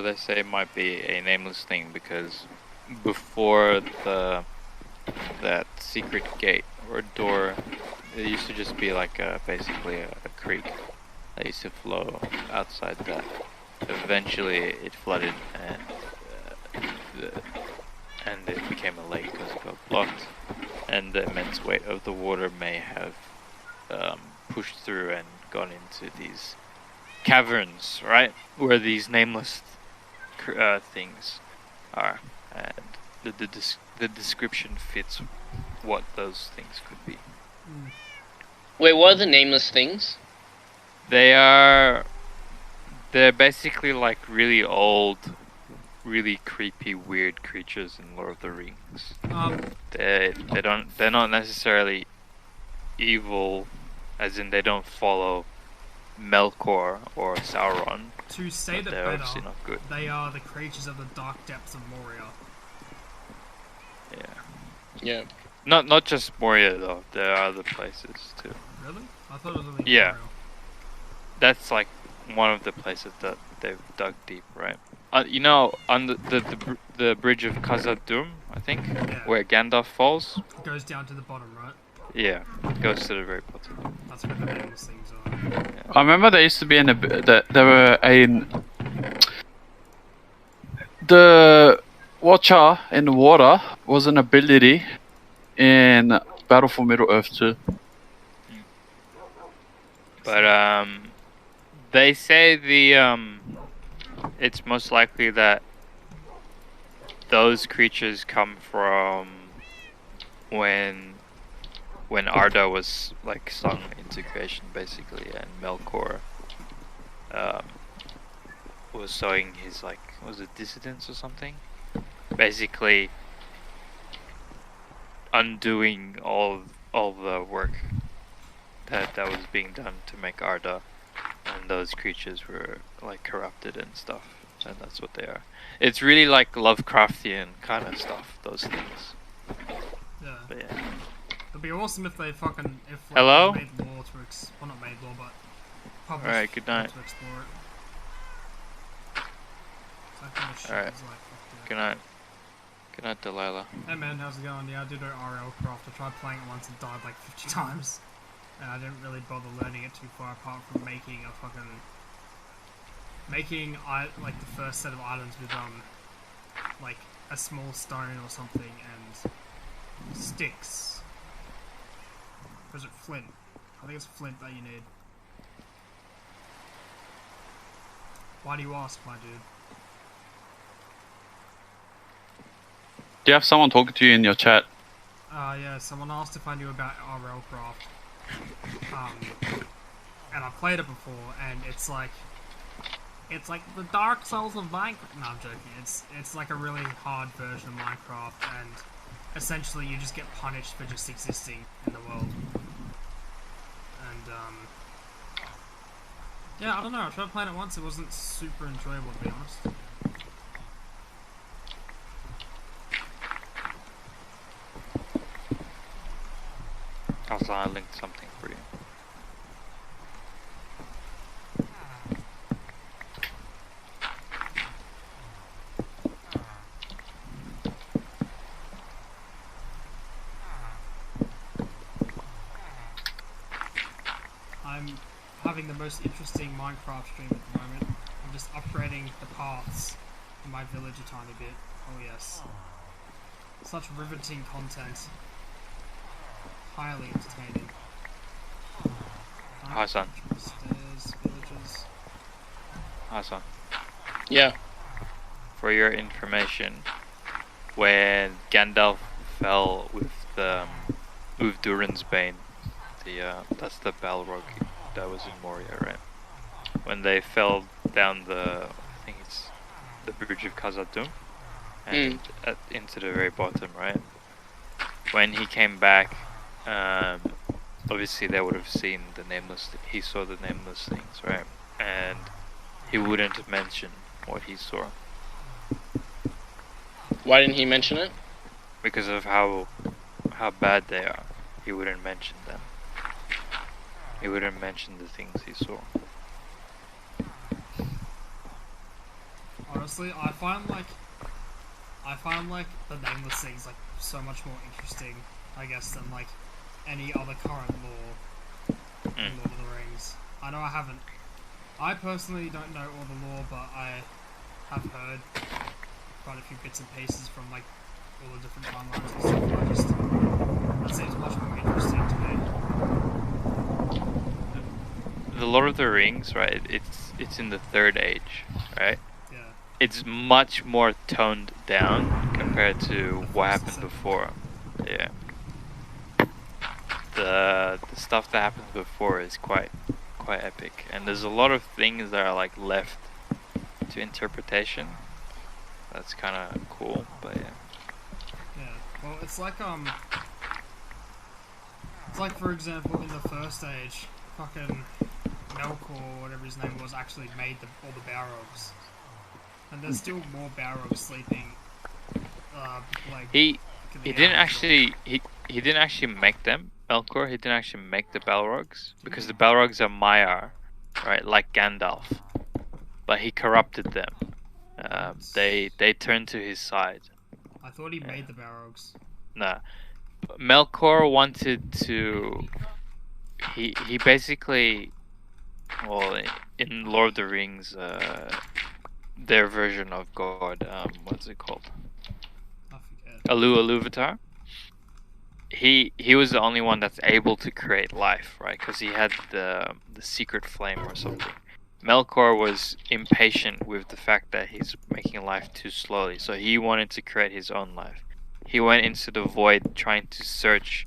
they say might be a nameless thing because before that secret gate or door, it used to just be like basically a creek that used to flow outside that. Eventually, it flooded and it became a lake because it got blocked, and the immense weight of the water may have pushed through and gone into these caverns, right, where these nameless things are, and the description fits what those things could be. Wait, what are the nameless things? They're basically like really old, really creepy, weird creatures in Lord of the Rings. They're not necessarily evil, as in they don't follow Melkor or Sauron. To say that they're better, obviously not good. they are the creatures of the dark depths of Moria. Yeah. Not just Moria though. There are other places too. Really? I thought it was only Yeah. Moria. That's like one of the places that they've dug deep, right? You know, on the bridge of Khazad-dûm, I think, where Gandalf falls. It goes down to the bottom, right? Yeah, it goes to the very bottom. That's where the nameless things are. Yeah. I remember there used to be there were the Watcher in the water was an ability in Battle for Middle Earth too. But they say it's most likely that those creatures come from when Arda was like sung into creation basically, and Melkor was sowing his was it dissidence or something? Basically undoing all the work that was being done to make Arda, and those creatures were like corrupted and stuff, and that's what they are. It's really like Lovecraftian kind of stuff, those things. Yeah. But yeah. It'd be awesome if they fucking Hello? made law to well, not made law, but published Alright, good night. to explore it. That kind of shit Alright. is like, fuck Good night. Good night, Delilah. Hey man, how's it going? Yeah, I did RL Craft. I tried playing it once and died like 50 times. And I didn't really bother learning it too far apart from making a fucking... Making, like, the first set of items with, like, a small stone or something and sticks. Or is it flint? I think it's flint that you need. Why do you ask, my dude? Do you have someone talking to you in your chat? Yeah, someone asked if I knew about RL Craft. And I've played it before, and it's like the Dark Souls of Minecraft. No, I'm joking. It's like a really hard version of Minecraft, and essentially you just get punished for just existing in the world. And yeah, I don't know. I tried playing it once. It wasn't super enjoyable, to be honest. Also, I linked something for you. I'm having the most interesting Minecraft stream at the moment. I'm just upgrading the paths in my village a tiny bit. Oh yes. Such riveting content. Highly entertaining. Hi, son. Stairs, villages. Hi, son. Yeah. For your information, when Gandalf fell with Durin's Bane, that's the Balrog that was in Moria, right? When they fell down I think it's the bridge of Khazad-dûm, and into the very bottom, right? When he came back, obviously they would have seen he saw the nameless things, right? And he wouldn't mention what he saw. Why didn't he mention it? Because of how bad they are. He wouldn't mention them. He wouldn't mention the things he saw. honestly, I find like the nameless things like so much more interesting, I guess, than like any other current lore in Lord of the Rings. I know I personally don't know all the lore, but I have heard quite a few bits and pieces from like all the different timelines and stuff. That seems much more interesting to me. The Lord of the Rings, right? It's in the Third Age, right? Yeah. It's much more toned down compared to what first happened and before. Yeah. The stuff that happened before is quite epic, and there's a lot of things that are like left to interpretation. That's kind of cool, but yeah. Yeah. Well, it's like for example in the First Age, fucking Melkor, or whatever his name was, actually made all the Balrogs, and there's still more Balrogs sleeping. Like He in the didn't Elves. actually he didn't actually make them. Melkor, he didn't actually make the Balrogs because the Balrogs are Maiar, right? Like Gandalf, but he corrupted them. They turned to his side. I thought he made the Balrogs. Nah, Melkor wanted to. He basically, well, in Lord of the Rings, their version of God, what's it called? I forget. Iluvatar. He was the only one that's able to create life, right? Because he had the secret flame or something. Melkor was impatient with the fact that he's making life too slowly, so he wanted to create his own life. He went into the void trying to search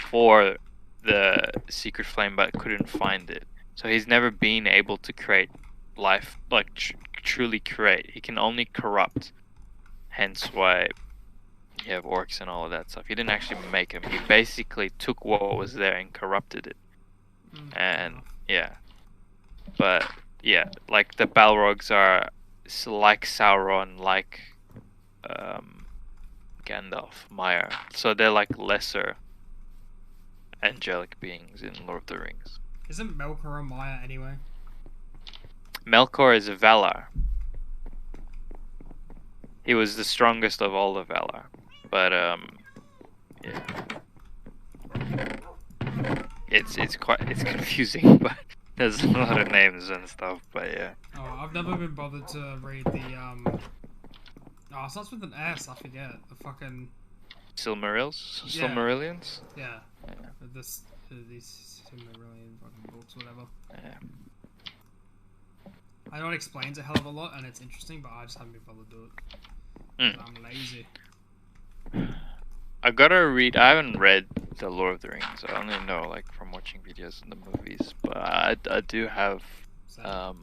for the secret flame, but couldn't find it. So he's never been able to create life, like truly create. He can only corrupt. Hence why you have orcs and all of that stuff. He didn't actually make them. He basically took what was there and corrupted it. And yeah, but yeah, like the Balrogs are like Sauron, like Gandalf, Maiar. So they're like lesser angelic beings in Lord of the Rings. Isn't Melkor a Maya anyway? Melkor is a Valar. He was the strongest of all the Valar, but yeah, it's confusing, but there's a lot of names and stuff. But yeah, Oh, I've never been bothered to read the Oh, it starts with an S. I forget the fucking Silmarils, Yeah. Silmarillions. yeah. Yeah. These Silmarillion fucking books, whatever. Yeah. I know it explains a hell of a lot and it's interesting, but I just haven't been bothered to do it. Mm. 'Cause I'm lazy. I gotta read. I haven't read the Lord of the Rings. I only know like from watching videos and the movies. But I do have So,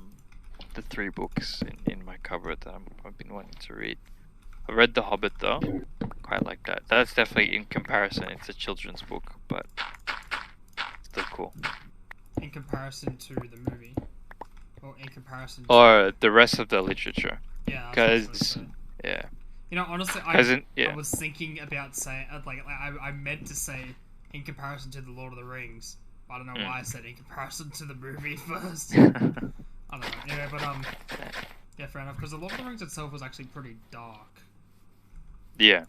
the 3 books in my cupboard that I've been wanting to read. I read The Hobbit though. Quite like that. That's definitely in comparison. It's a children's book, but still cool. in comparison to the movie, or in comparison to Or the rest of the literature. yeah, I was 'Cause gonna say. yeah, You know, honestly, I yeah. was thinking about saying I meant to say in comparison to the Lord of the Rings. But I don't know why I said in comparison to the movie first. I don't know. Anyway, but yeah, fair enough. Because the Lord of the Rings itself was actually pretty dark. Yeah,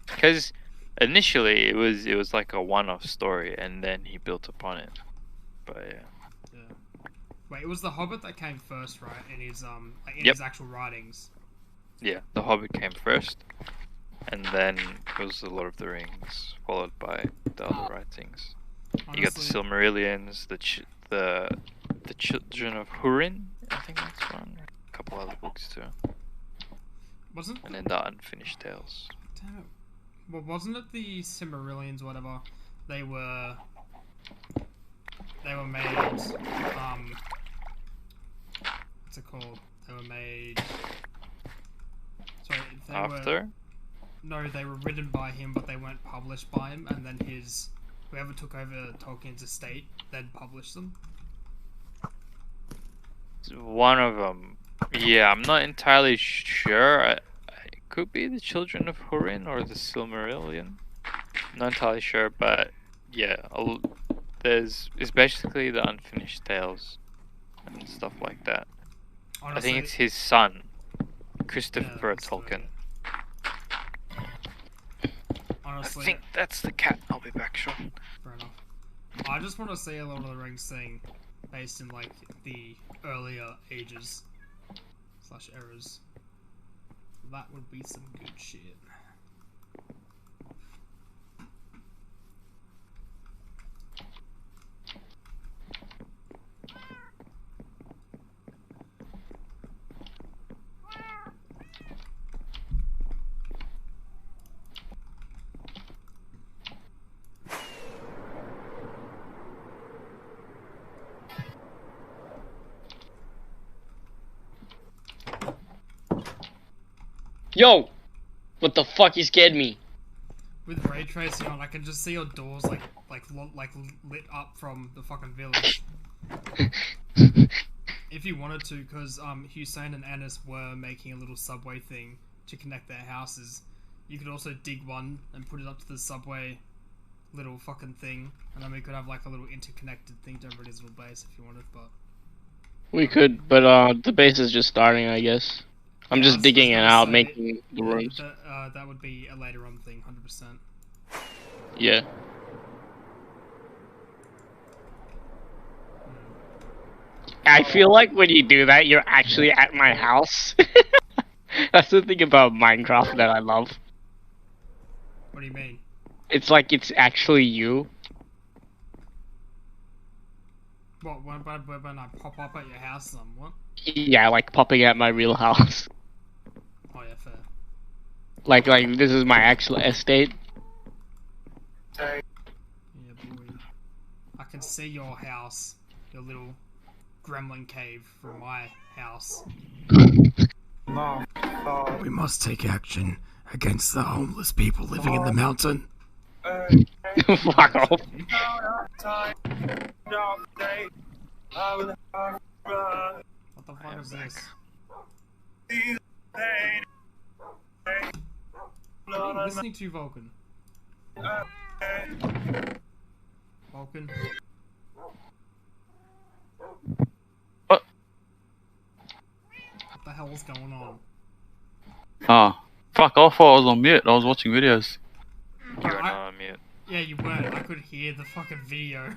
because initially it was like a one-off story, and then he built upon it. But yeah. Yeah. Wait, it was the Hobbit that came first, right? In his like in Yep. his actual writings. Yeah, The Hobbit came first, and then it was The Lord of the Rings, followed by the other writings. You got the Honestly, Silmarillions, the Children of Hurin, I think that's one. A couple other books too, wasn't and then the Unfinished Tales. damn it. Well, wasn't it the Silmarillions, whatever? They were made. What's it called? They were made. Sorry, After, No, they were written by him, but they weren't published by him, and then whoever took over Tolkien's estate then published them. one of them. Yeah, I'm not entirely sure. It could be the Children of Hurin or the Silmarillion. Not entirely sure, but yeah, it's basically the Unfinished Tales and stuff like that. Honestly, I think it's his son Christopher that's the- Tolkien. Honestly, I think that's the cat. I'll be back, Sean. fair enough. I just want to see a Lord of the Rings thing based in like the earlier ages / eras. That would be some good shit. Yo! What the fuck? You scared me. With ray tracing on, I can just see your doors like lit up from the fucking village. If you wanted to, because Hussein and Anis were making a little subway thing to connect their houses. You could also dig one and put it up to the subway little fucking thing, and then we could have like a little interconnected thing to everybody's little base if you wanted. But We could, but the base is just starting, I guess. I'm Yeah, I just was digging it gonna out, say, making the rooms. that would be a later on thing, 100%. Yeah. I feel like when you do that, you're actually at my house. That's the thing about Minecraft that I love. What do you mean? It's like it's actually you. What when I pop up at your house? What? Yeah, like popping at my real house. Oh yeah, fair. Like this is my actual estate. Yeah, boy. I can see your house, your little gremlin cave from my house. We must take action against the homeless people living in the mountain. Fuck off. What the fuck is this? What are you listening to, Vulcan? Vulcan? What? What the hell is going on? Oh, fuck off! I was on mute. I was watching videos. You're I- not on mute. Yeah, you weren't. I could hear the fucking video.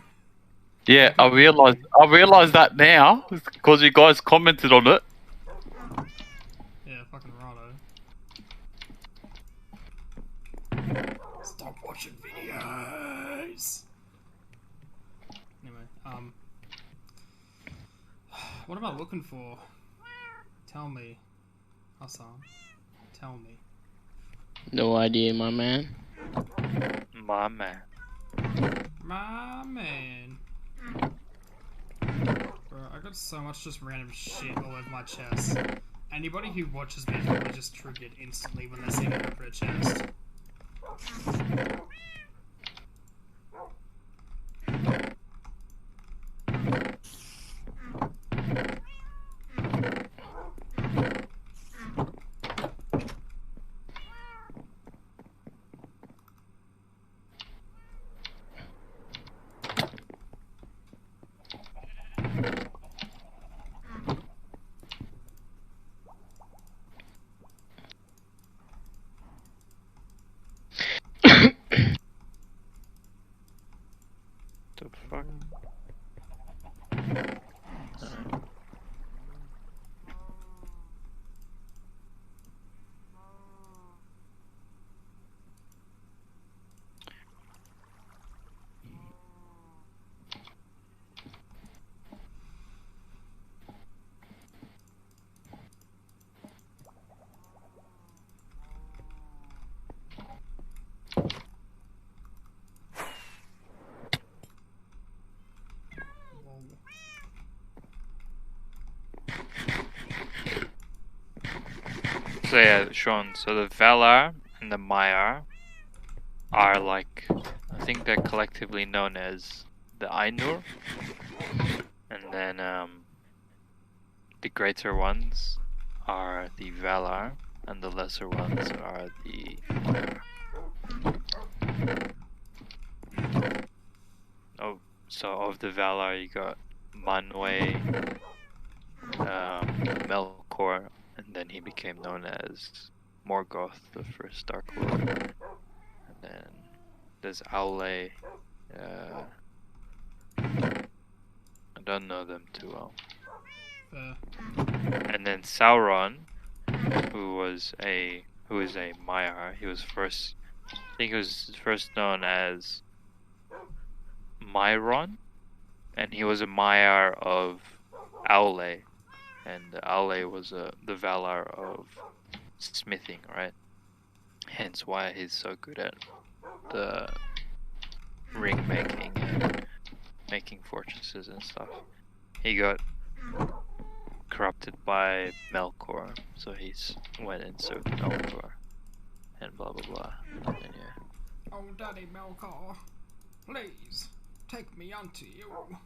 Yeah, I realized that now because you guys commented on it. Yeah, fucking righto. Stop watching videos. Anyway, what am I looking for? Tell me, Hassan. Tell me. No idea, my man. My man. My man. Bro, I got so much just random shit all over my chest. Anybody who watches me is probably just triggered instantly when they see me open a chest. The fuck? So yeah, Sean, so the Valar and the Maiar are like, I think they're collectively known as the Ainur. And then the greater ones are the Valar, and the lesser ones are the Maiar. Oh, so of the Valar you got Manwë, Melkor, and then he became known as Morgoth, the first Dark Lord. And then there's Aule. I don't know them too well. And then Sauron, who is a Maiar. He was first, I think he was first known as Myron, and he was a Maiar of Aule, and Aule was the Valar of smithing, right? Hence why he's so good at the ring making and making fortresses and stuff. He got corrupted by Melkor, so he's went and served Melkor, and blah blah blah. And yeah. Oh, Daddy Melkor, please take me unto you.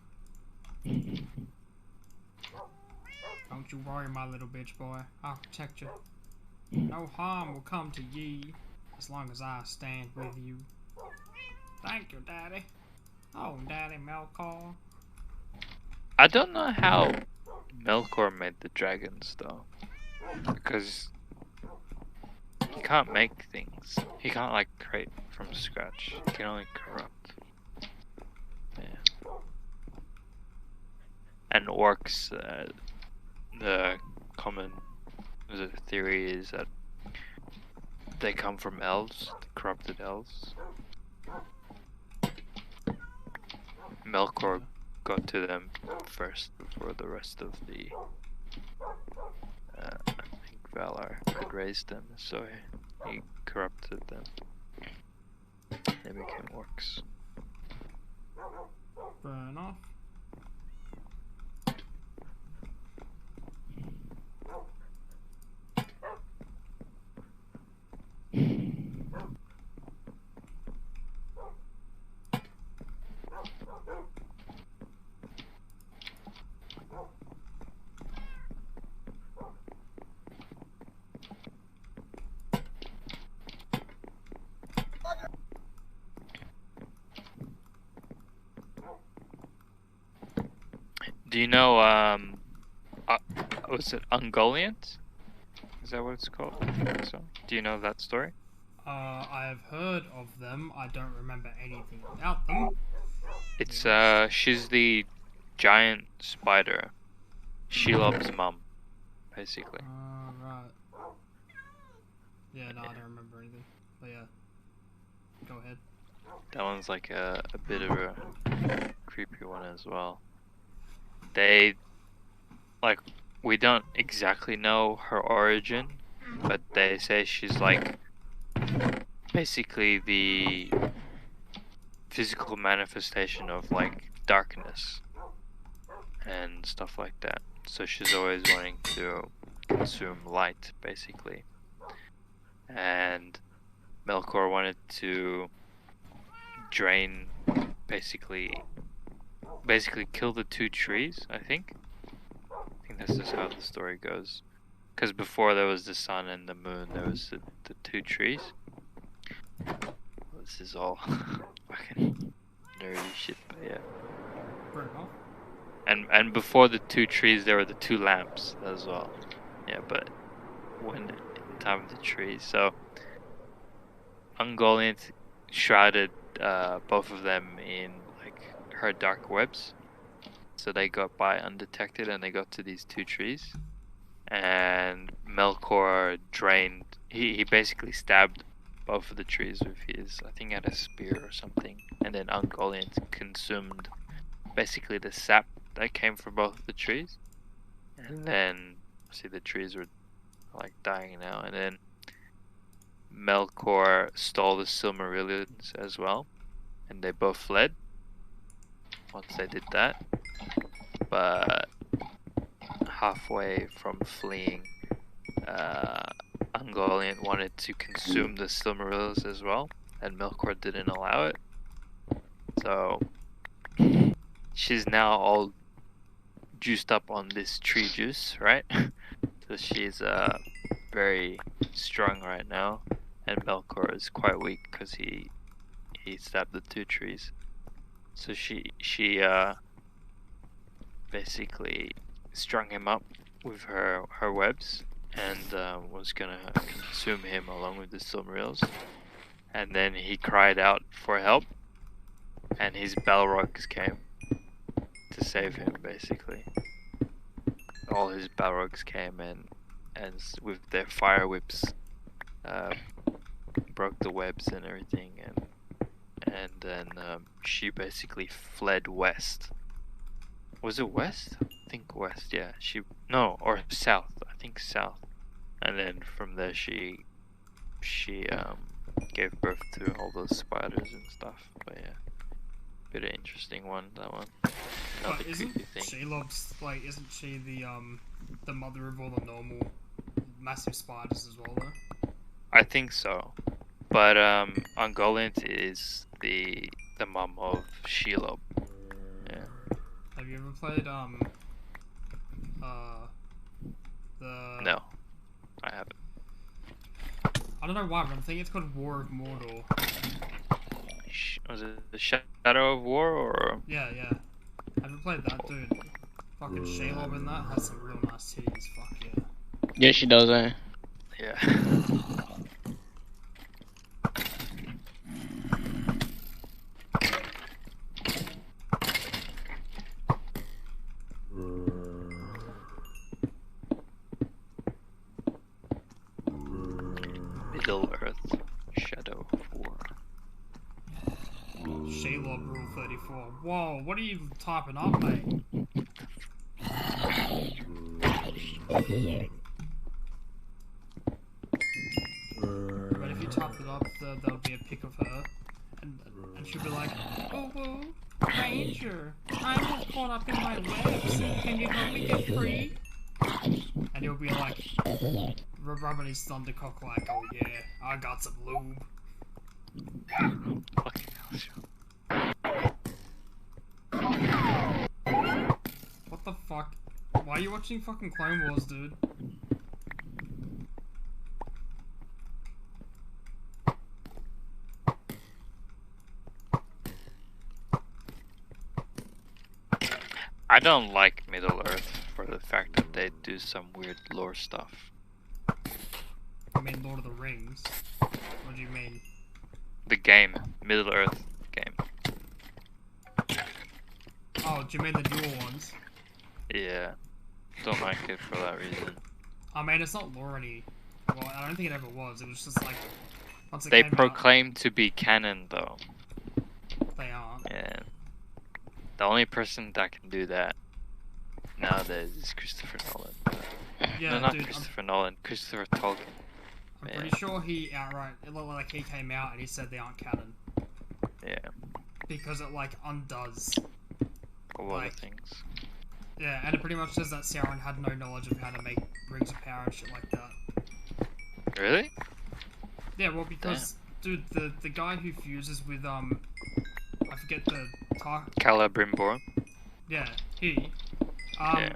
Don't you worry, my little bitch boy. I'll protect you. No harm will come to ye as long as I stand with you. Thank you, Daddy. Oh, Daddy Melkor. I don't know how Melkor made the dragons though, because he can't make things. He can't like create from scratch. He can only corrupt. Yeah. And orcs, the common theory is that they come from elves, the corrupted elves. Melkor got to them first before the rest of the I think Valar could raise them, so he corrupted them. They became orcs. Fair enough. Do you know, was it Ungoliant? Is that what it's called? So, do you know that story? I have heard of them. I don't remember anything about them. It's, she's the giant spider. Shelob's mum, basically. Right. Yeah, no, I don't remember anything. But yeah. Go ahead. That one's like a bit of a creepy one as well. They, like, we don't exactly know her origin, but they say she's like basically the physical manifestation of like darkness and stuff like that. So she's always wanting to consume light, basically. And Melkor wanted to drain, basically kill the two trees, I think. I think this is how the story goes. Because before there was the sun and the moon, there was the two trees. This is all fucking nerdy shit, but yeah. Fair enough. And before the two trees, there were the two lamps as well. Yeah, but when in time of the trees, so Ungoliant shrouded both of them in like her dark webs, so they got by undetected, and they got to these two trees. And Melkor drained. He basically stabbed both of the trees with his, I think, had a spear or something, and then Ungoliant consumed basically the sap that came from both of the trees, and then see the trees were like dying now, and then Melkor stole the Silmarillion's as well, and they both fled once they did that. But halfway from fleeing, Ungoliant wanted to consume the Silmarils as well, and Melkor didn't allow it. So she's now all juiced up on this tree juice, right? So she's very strong right now, and Melkor is quite weak because he stabbed the two trees. So she basically strung him up with her webs, and was gonna consume him along with the Silmarils. And then he cried out for help, and his Balrogs came to save him, basically. All his Balrogs came and with their fire whips broke the webs and everything, and then she basically fled west. Was it west? I think west, yeah. Or south. I think south. And then from there she gave birth to all those spiders and stuff. But yeah, bit of interesting one, that one. Another But isn't creepy thing. Shelob's like? Isn't she the mother of all the normal massive spiders as well, though? I think so. But Ungoliant is the mum of Shelob. Yeah. Have you ever played the? No, I haven't. I don't know why, but I'm thinking it's called War of Mordor. Was it the Shadow of War or? Yeah. Have you played that, dude? Fucking Shelob in that has some real nice titties. Fuck yeah. Yeah, she does, eh? Yeah. Middle Earth, Shadow of War. Shelob Rule 34. Whoa, what are you typing up, mate? But if you type it up, there'll be a pic of her, and she'll be like, "Oh, Ranger, I'm all caught up in my webs. Can you help me get free?" And he'll be like, rubbing his thundercock like, "Oh yeah, I got some lube." Fucking hell. What the fuck? Why are you watching fucking Clone Wars, dude? I don't like Middle Earth for the fact that they do some weird lore stuff. I mean Lord of the Rings. What do you mean? The game, Middle Earth game. Oh, do you mean the newer ones? Yeah, don't like it for that reason. I mean, it's not lore any. Well, I don't think it ever was. It was just like once it They came out, proclaim to be canon though. they aren't. Yeah. The only person that can do that nowadays is Christopher Nolan. Yeah, No, not dude. Christopher Nolan, Christopher Tolkien. I'm Yeah. pretty sure he outright. It looked like he came out and he said they aren't canon Yeah, because it like undoes. a lot Like- of things. Yeah, and it pretty much says that Sauron had no knowledge of how to make rings of power and shit like that. Really? Yeah, well, because dude, the guy who fuses with I forget the Celebrimbor. yeah, he Yeah.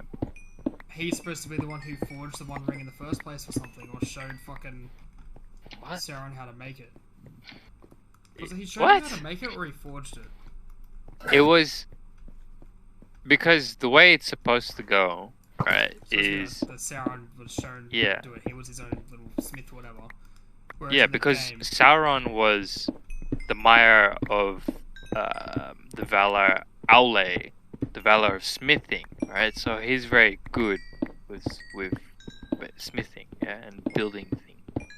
he's supposed to be the one who forged the One Ring in the first place or something, or showed fucking What? Sauron how to make it. Was it he showed What? him how to make it, or he forged it? It was because the way it's supposed to go, right, So is that Sauron was shown Yeah. how to do it. He was his own little smith, or whatever. Whereas yeah, in the because game- Sauron was the Mire of the Valar Aule, the Valar of smithing, right? So he's very good with smithing, yeah, and building things.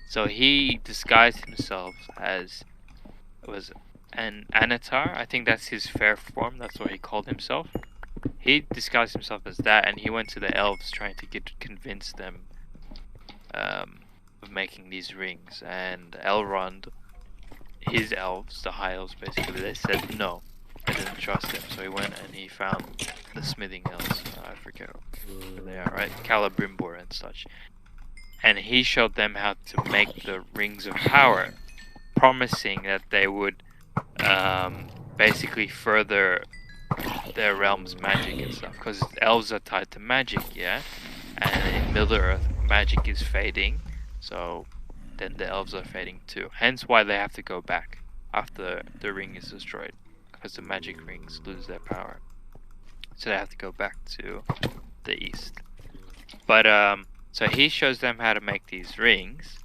So he disguised himself as an Anatar. I think that's his fair form. That's what he called himself. He disguised himself as that, and he went to the elves trying to convince them of making these rings. And Elrond, his elves, the high elves, basically, they said no. They didn't trust him, so he went and he found the smithing elves. I forget who they are, right? Celebrimbor and such. And he showed them how to make the rings of power, promising that they would basically further their realm's magic and stuff. Because elves are tied to magic, yeah? And in Middle-earth, magic is fading, so then the elves are fading too. Hence why they have to go back after the ring is destroyed. Because the magic rings lose their power. So they have to go back to the east. But So he shows them how to make these rings,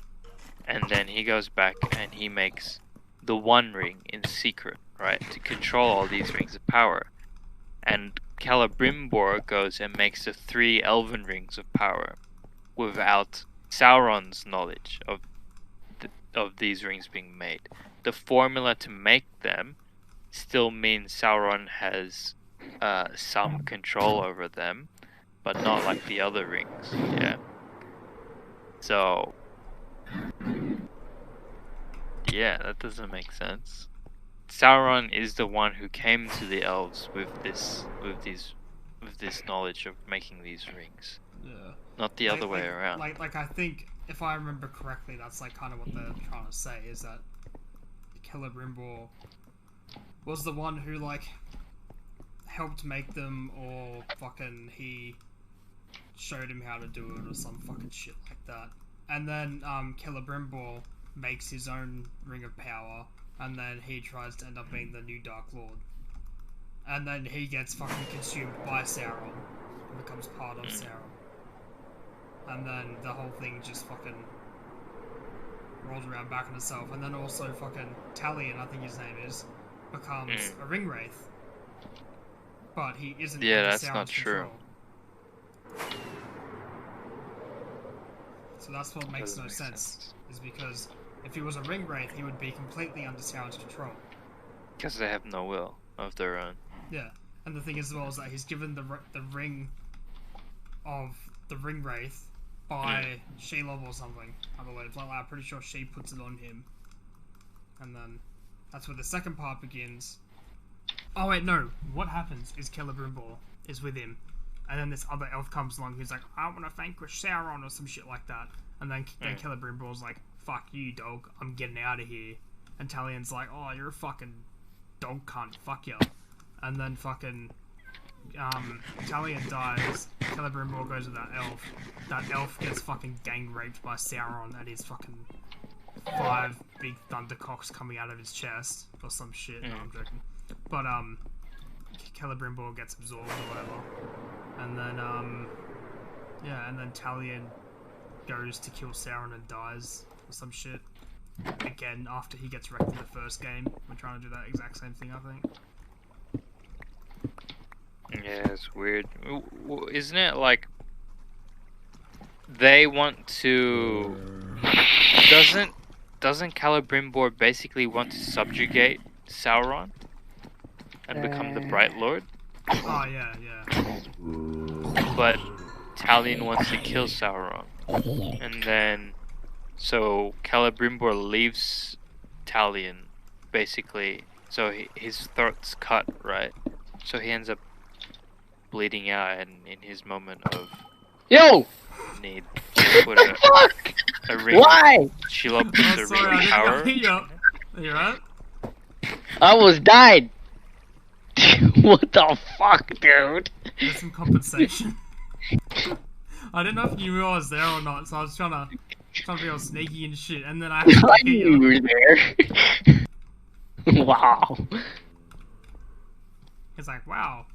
and then he goes back and he makes the one ring in secret, right, to control all these rings of power. And Celebrimbor goes and makes the 3 elven rings of power without Sauron's knowledge of these rings being made. The formula to make them still means Sauron has some control over them, but not like the other rings. Yeah. So yeah, that doesn't make sense. Sauron is the one who came to the elves with this knowledge of making these rings, Yeah. not the other way around. Like I think if I remember correctly, that's like kind of what they're trying to say is that Celebrimbor was the one who like helped make them, or fucking he showed him how to do it, or some fucking shit like that. And then Celebrimbor makes his own ring of power, and then he tries to end up being the new Dark Lord. And then he gets fucking consumed by Sauron and becomes part of Sauron. And then the whole thing just fucking rolls around back on itself. And then also fucking Talion, I think his name is, becomes a ring wraith. But he isn't. Yeah, under that's Sauron's not true. control. So that's what makes Doesn't no make sense. Is because if he was a ring wraith, he would be completely under Sauron's control. Because they have no will of their own. Yeah, and the thing as well is that he's given the ring of the ring wraith by Shelob or something, I believe. Like, I'm pretty sure she puts it on him, and then that's where the second part begins. Oh wait, no. What happens is Celebrimbor is with him, and then this other elf comes along who's like, I want to vanquish Sauron or some shit like that, and then Celebrimbor's like, fuck you, dog, I'm getting out of here. And Talion's like, oh, you're a fucking dog cunt, fuck you. And then fucking Talion dies, Celebrimbor goes with that elf gets fucking gang raped by Sauron, and his fucking 5 big thundercocks coming out of his chest or some shit. No, I'm joking. But Celebrimbor gets absorbed or whatever, and then and then Talion goes to kill Sauron and dies or some shit again after he gets wrecked in the first game. We're trying to do that exact same thing, I think. Yeah, it's weird. Isn't it like they want to? Doesn't Celebrimbor basically want to subjugate Sauron and become the Bright Lord? Oh yeah. But Talion wants to kill Sauron, and then so Celebrimbor leaves Talion basically. So his throat's cut, right? So he ends up bleeding out, and in his moment of need, he put a ring. Why? Shelob puts a ring of power. You right? I almost died. What the fuck, dude? There's some compensation. I didn't know if you knew I was there or not, so I was trying to be all sneaky and shit, and then I I knew you were there. Wow. He's like, wow,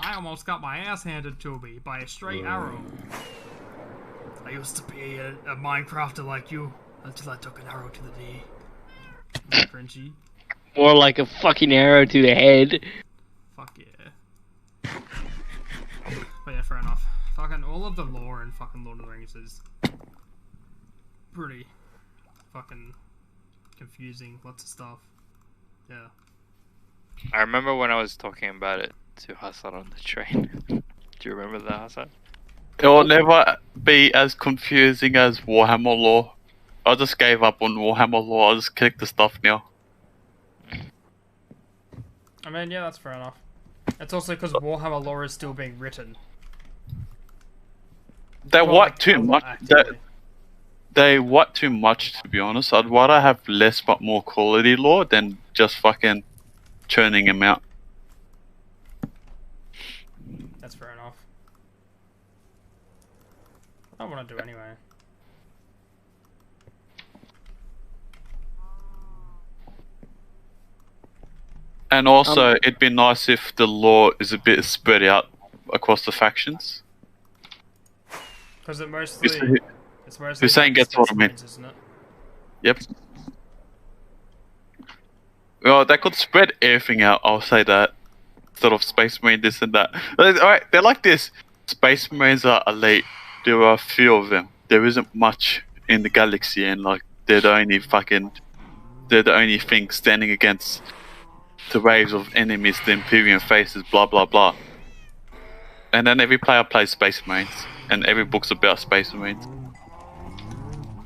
I almost got my ass handed to me by a stray arrow. I used to be a Minecrafter like you until I took an arrow to the knee. Cringy. More like a fucking arrow to the head. Fuck yeah. But yeah, fair enough. Fucking all of the lore in fucking Lord of the Rings is pretty fucking confusing. Lots of stuff. Yeah. I remember when I was talking about it to Hassan on the train. Do you remember that, Hassan? It will never be as confusing as Warhammer lore. I just gave up on Warhammer lore. I just click the stuff now. I mean, yeah, that's fair enough. It's also because Warhammer lore is still being written. They Well, what like, too a lot much. actively. They what too much, to be honest. I'd rather have less but more quality lore than just fucking churning them out. That's fair enough. I want to do anyway. And also, it'd be nice if the lore is a bit spread out across the factions. Because it mostly. Hussein- It's mostly. Hussein gets what I mean. Marines, isn't it? Yep. Well, they could spread everything out. I'll say that. Sort of Space Marine, this and that. Alright, they're like this. Space Marines are elite. There are a few of them. There isn't much in the galaxy, and like they're the only thing standing against the waves of enemies, the Imperium faces, blah blah blah. And then every player plays Space Marines, and every book's about Space Marines.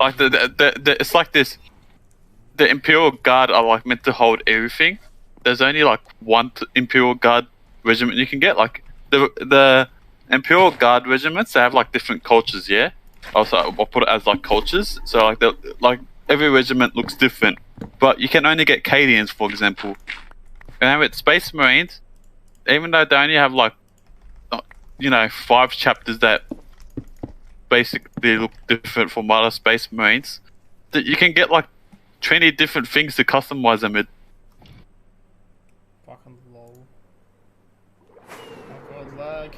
Like it's like this. The Imperial Guard are like meant to hold everything. There's only like one Imperial Guard regiment you can get. Like the Imperial Guard regiments, they have like different cultures. Yeah, also I'll put it as like cultures. So like every regiment looks different, but you can only get Cadians, for example. And with Space Marines, even though they only have like 5 chapters that basically look different from other Space Marines, that you can get like 20 different things to customize them with. Fucking lol. Oh god, lag.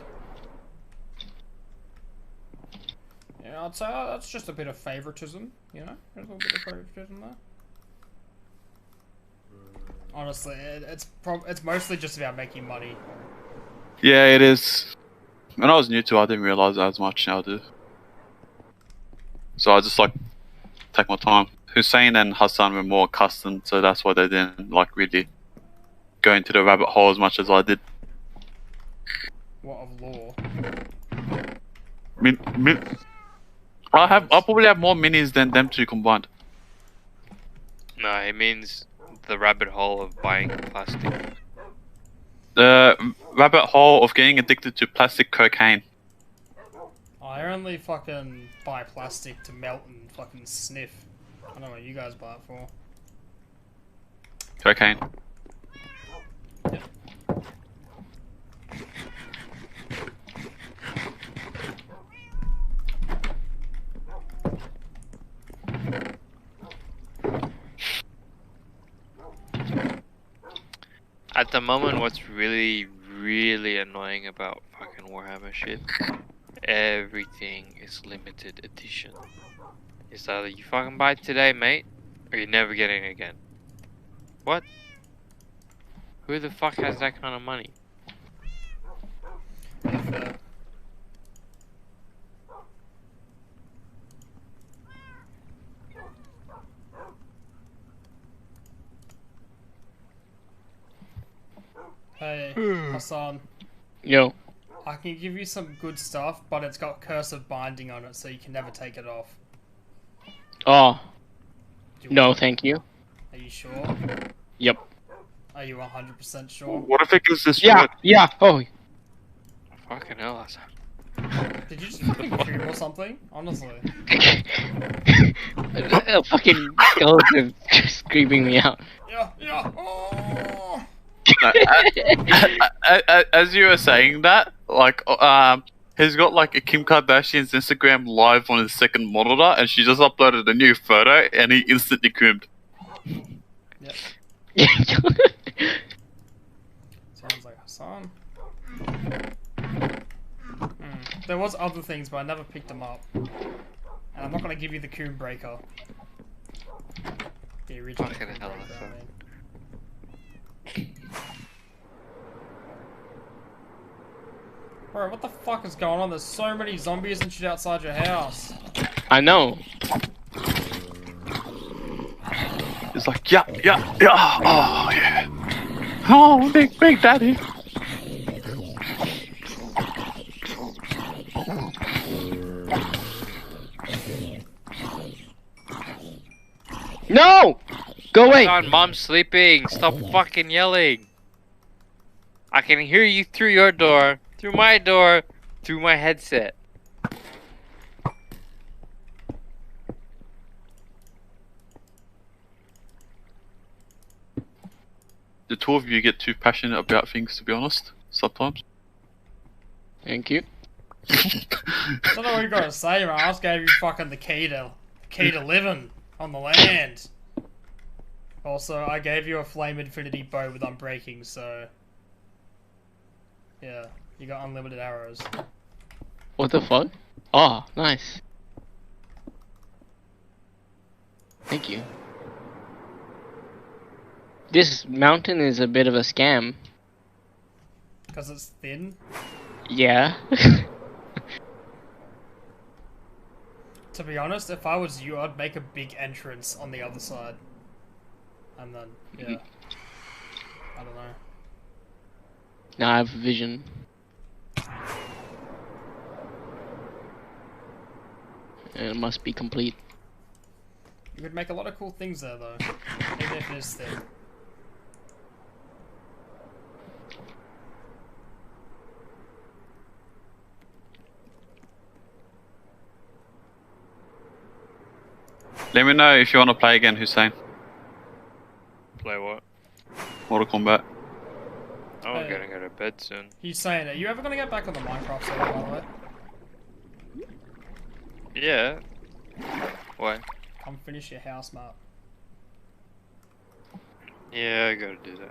Yeah, I'd say that's just a bit of favoritism, you know? There's a little bit of favoritism there. Honestly, it's mostly just about making money. Yeah, it is. When I was new to it, I didn't realize as much. Now I do. So I just like take my time. Hussein and Hassan were more accustomed, so that's why they didn't like really go into the rabbit hole as much as I did. What of law? I probably have more minis than them two combined. No, it means the rabbit hole of buying plastic. The rabbit hole of getting addicted to plastic cocaine. I only fucking buy plastic to melt and fucking sniff. I don't know what you guys buy it for. Cocaine. At the moment, what's really, really annoying about fucking Warhammer shit, everything is limited edition. It's either you fucking buy it today, mate, or you're never getting it again. What? Who the fuck has that kind of money? Hey, Hassan. Yo. I can give you some good stuff, but it's got cursive binding on it, so you can never take it off. Oh. Do you No, want- thank you. Are you sure? Yep. Are you 100% sure? What if it gives this? Yeah, yeah. Oh. Fucking hell, that's... Did you just fucking shoot or something? Honestly. A fucking skeleton screaming me out. Yeah, yeah. Oh! As you were saying that, like, he's got like a Kim Kardashian's Instagram live on his second monitor, and she just uploaded a new photo, and he instantly coomed. Yep. Sounds like Hassan. There was other things, but I never picked them up. And I'm not gonna give you the Coon Breaker. The original Fucking Coon hell, Breaker, that's I mean. Bro, what the fuck is going on? There's so many zombies and shit outside your house. I know. He's like, yeah, yeah, yeah, oh yeah, oh big daddy. No! Go away! Son, mom's sleeping. Stop fucking yelling. I can hear you through your door, through my door, through my headset. The two of you get too passionate about things, to be honest, sometimes. Thank you. I don't know what you gotta say, man. I just gave you fucking the key to living on the land. Also, I gave you a flame infinity bow with unbreaking, so yeah, you got unlimited arrows. What the fuck? Oh, nice. Thank you. This mountain is a bit of a scam. Because it's thin. Yeah. To be honest, if I was you, I'd make a big entrance on the other side. And then, yeah. I don't know. Now I have vision. And it must be complete. You could make a lot of cool things there, though. Even if it is thin. Let me know if you want to play again, Hussein. Play what? Mortal Kombat. Oh, I'm Hey. gonna go to bed soon. He's saying, are you ever gonna get back on the Minecraft server, by the way? Yeah. Why? Come finish your house map. Yeah, I gotta do that.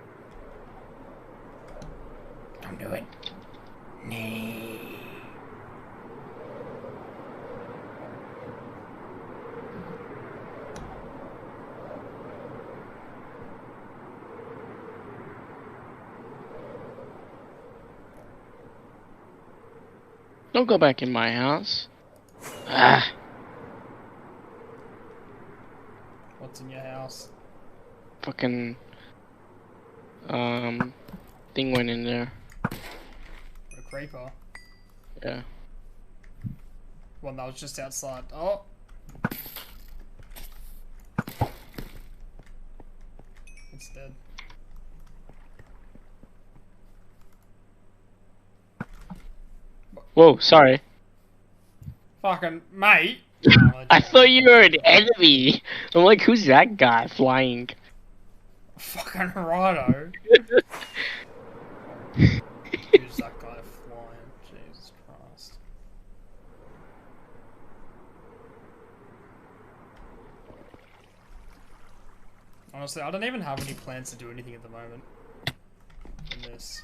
Don't do it. Nee. Don't go back in my house. Ah. What's in your house? Fucking thing went in there. A creeper. Yeah. One that was just outside. Oh! It's dead. Whoa, sorry. Fucking mate! I thought you were an enemy. I'm like, who's that guy flying? Fucking righto. Who's that guy flying? Jesus Christ. Honestly, I don't even have any plans to do anything at the moment. In this.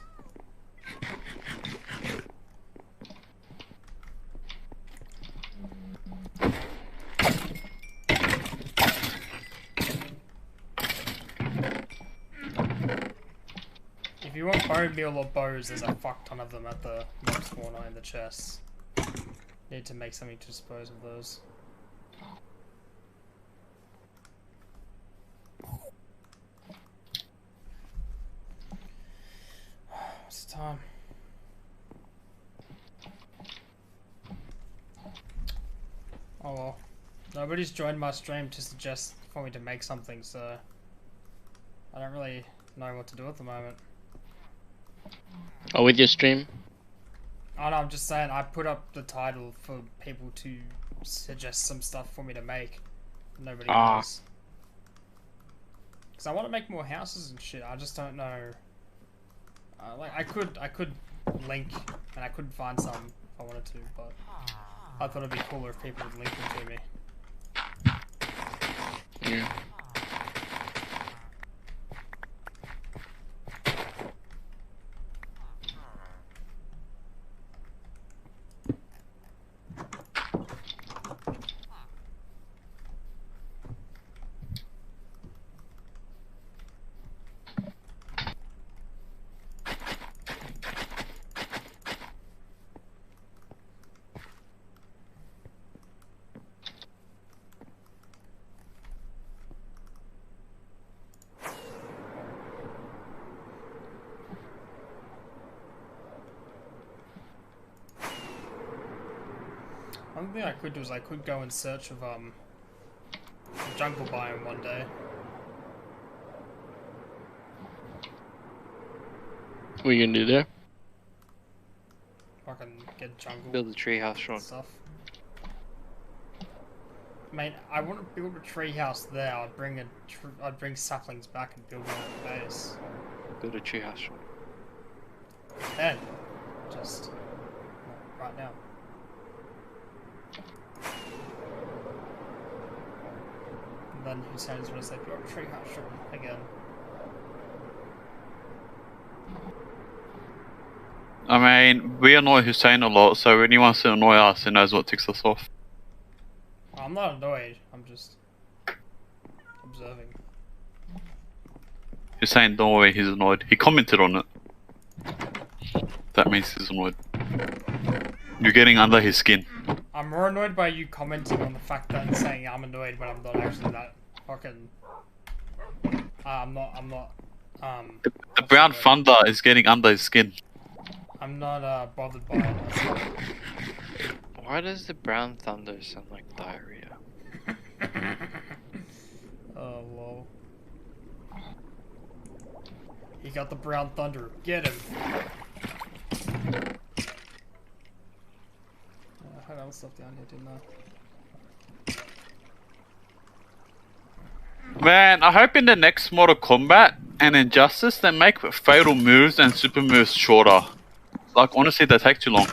If you want bone meal or bows, there's a fuck ton of them at the mob spawner in the chests. Need to make something to dispose of those. What's the time? Oh well. Nobody's joined my stream to suggest for me to make something, so I don't really know what to do at the moment. Oh, with your stream? Oh no, I'm just saying I put up the title for people to suggest some stuff for me to make. Nobody knows. Because I want to make more houses and shit. I just don't know. Like I could link and I could find some if I wanted to, but I thought it'd be cooler if people would link them to me. Yeah. One thing I could do is I could go in search of the jungle biome one day. What are you gonna do there? Fucking get jungle Build a treehouse, Sean. stuff. Mate, I wouldn't build a treehouse there. I'd bring saplings back and build one at the base. Build a treehouse, Sean. Then, just right now. And then Hussein's gonna say, "Build a treehouse room again." I mean, we annoy Hussein a lot, so when he wants to annoy us, he knows what ticks us off. I'm not annoyed. I'm just observing. Hussein, don't worry, he's annoyed. He commented on it. That means he's annoyed. You're getting under his skin. I'm more annoyed by you commenting on the fact that and saying I'm annoyed when I'm not actually that fucking. I'm not. The brown thunder is getting under his skin. I'm not bothered by it. That's all. Why does the brown thunder sound like diarrhea? Oh lol. He got the brown thunder. Get him. I had other stuff down here, didn't I? Man, I hope in the next Mortal Kombat and Injustice they make fatal moves and super moves shorter. Like, honestly, they take too long.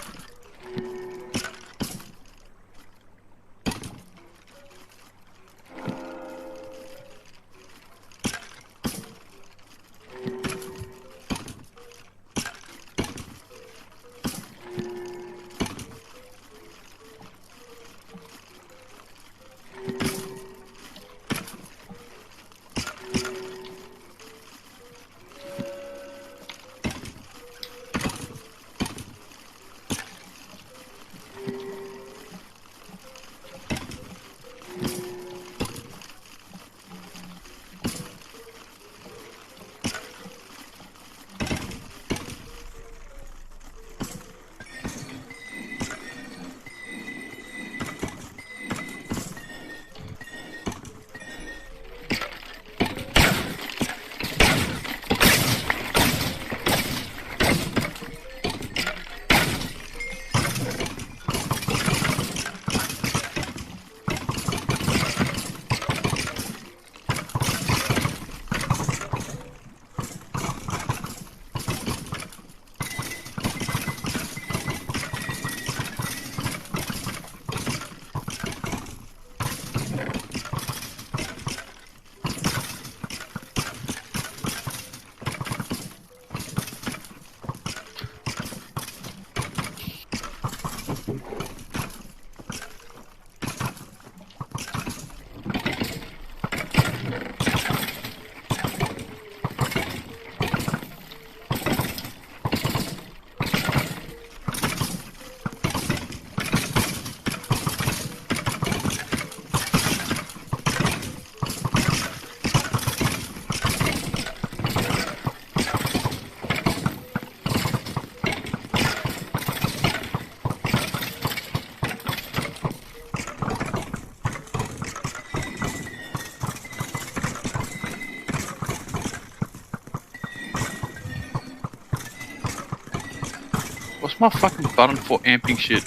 What's my fucking button for amping shit?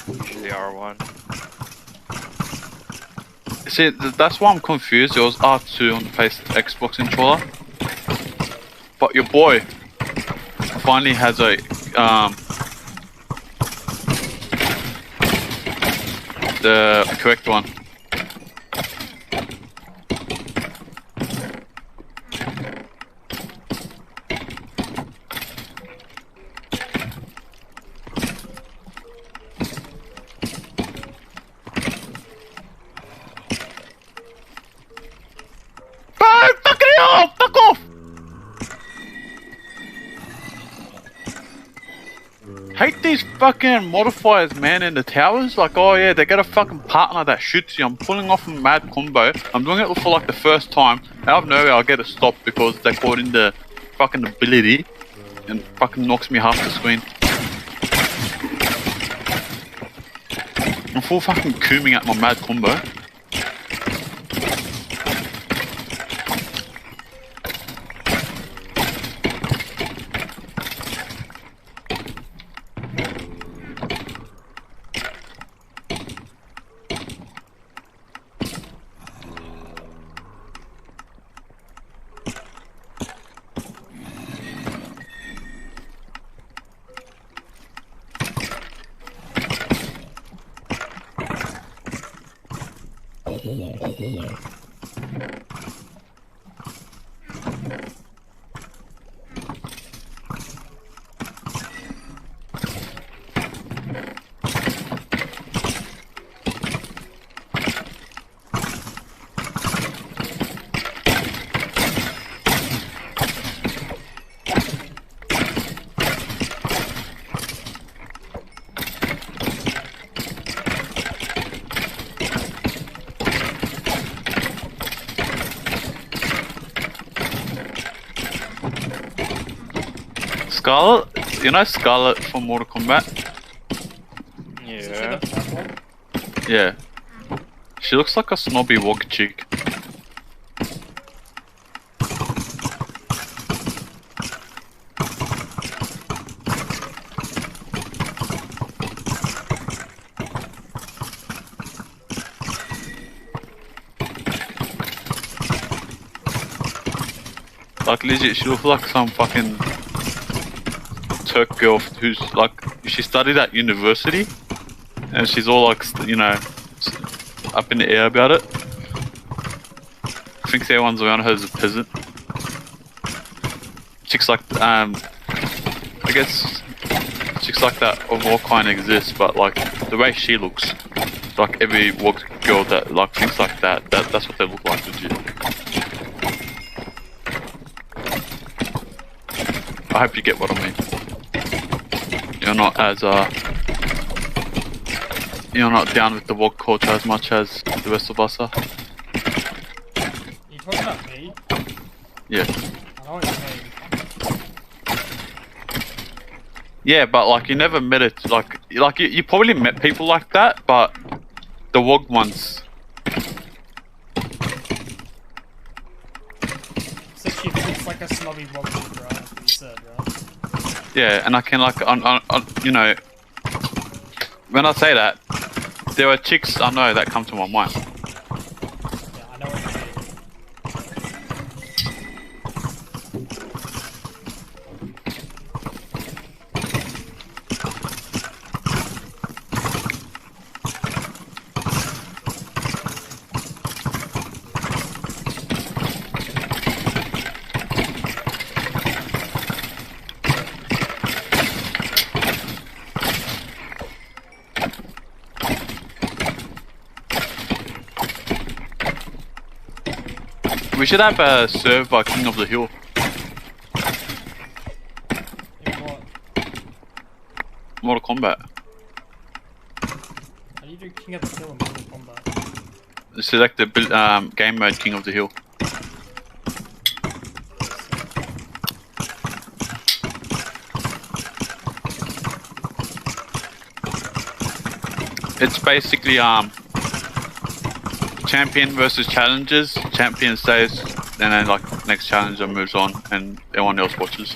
Usually R1. See, that's why I'm confused. It was R2 on the Xbox controller. But your boy finally has a the correct one. Fuck off! Hate these fucking modifiers, man, in the towers. Like, oh yeah, they got a fucking partner that shoots you. I'm pulling off a mad combo. I'm doing it for like the first time. Out of nowhere, I'll get it stopped because they caught in the fucking ability and fucking knocks me half the screen. I'm full fucking cooming at my mad combo. Scarlet, you know Scarlet from Mortal Kombat? Is it Yeah. the black one? Yeah. She looks like a snobby wog chick. Like legit, she looks like some fucking Turk girl who's like, she studied at university, and she's all like, you know, up in the air about it. Thinks everyone's around her as a peasant. Chicks like, I guess, chicks like that of all kind exist, but like the way she looks, like every woke girl that like thinks like that's what they look like legit. I hope you get what I mean. You're not as you're not down with the woke culture as much as the rest of us are. You talking about me? Yeah. I know what you mean. Yeah, but like you never met it. Like you probably met people like that, but the woke ones. So she looks like a snobby woman, right? That's what you said, right? Yeah, and I can like on you know, when I say that, there are chicks I know that come to my mind. Yeah, I know what you mean. We should have a serve by King of the Hill. In what? Mortal Kombat. How do you do King of the Hill in Mortal Kombat? Select the game mode King of the Hill. It's basically champion versus challengers. Champion stays, and then like next challenger moves on, and everyone else watches.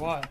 why.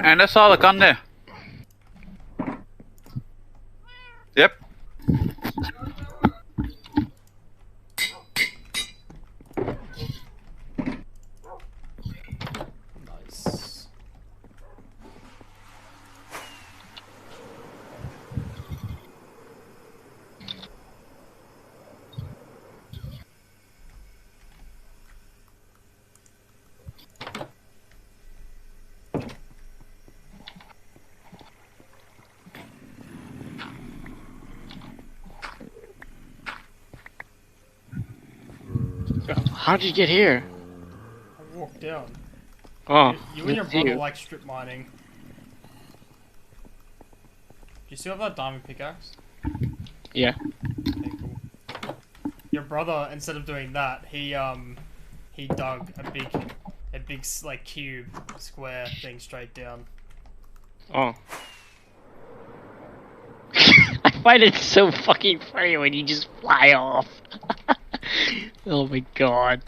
And that's all the gun there. Yep. Nice. How'd you get here? I walked down. Oh, You and your it's brother you. like strip mining. Do you still have that diamond pickaxe? Yeah. Okay, cool. Your brother, instead of doing that, he dug a big like cube square thing straight down. Oh. I find it so fucking funny when you just fly off. Oh my god.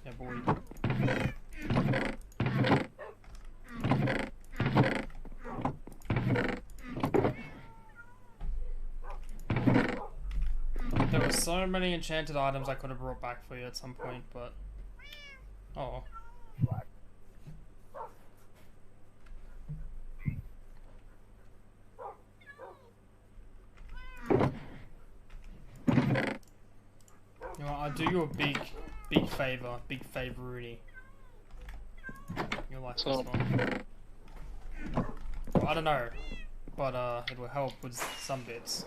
Yeah, boy. There were so many enchanted items I could have brought back for you at some point, but oh. You know what, I'll do you a big favor, Rooney. You'll like this So- one. Well, I don't know, but it will help with some bits.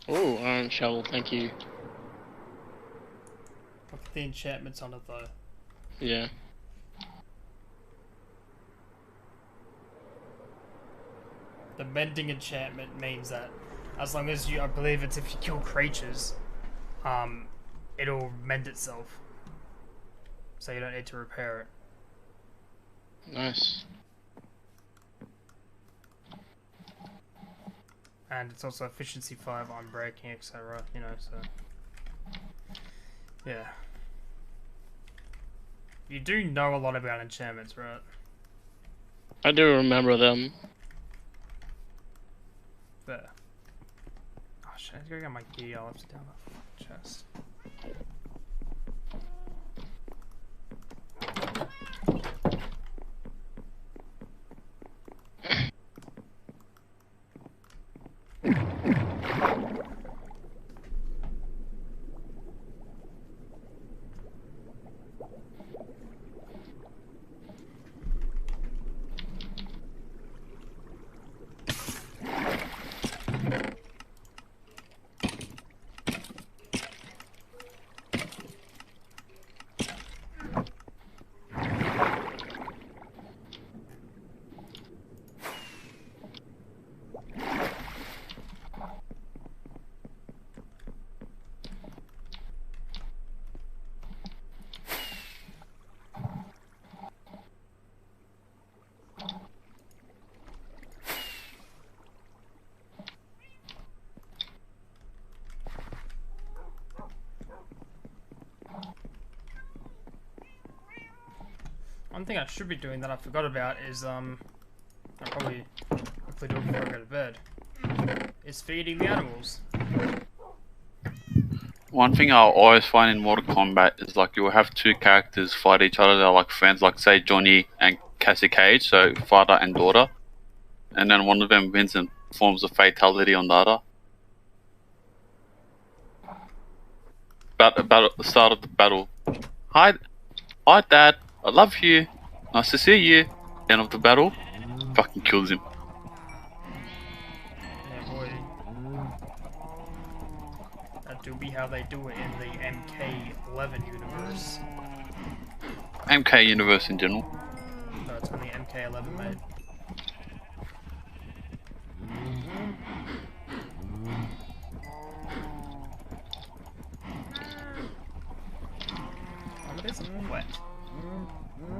Oh, iron shovel, thank you. Look at the enchantments on it though. Yeah. The mending enchantment means that as long as you, I believe it's if you kill creatures, it'll mend itself. So you don't need to repair it. Nice. And it's also efficiency 5 on breaking, etc. You know, so yeah. You do know a lot about enchantments, right? I do remember them. There. Oh shit, I have to go get my gear. I'll have to down that fucking chest. One thing I should be doing that I forgot about is I'll probably quickly do it before I go to bed. Is feeding the animals. One thing I'll always find in Mortal Kombat is like you will have two characters fight each other. They're like friends, like say Johnny and Cassie Cage, so father and daughter. And then one of them wins and forms a fatality on the other. At the start of the battle. Hi Dad, I love you. Nice to see you. End of the battle, fucking kills him. Yeah, boy. That do be how they do it in the MK11 universe. MK universe in general. No, it's only MK11 made. Oh, it is wet. Oh.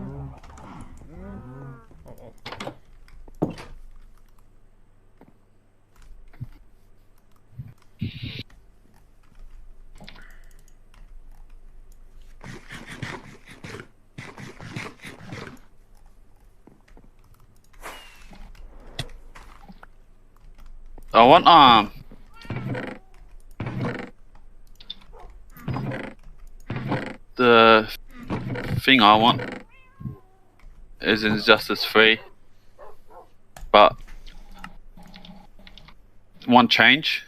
I want the thing I want is Injustice 3, but one change.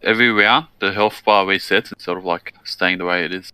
Every round the health bar resets instead of like staying the way it is.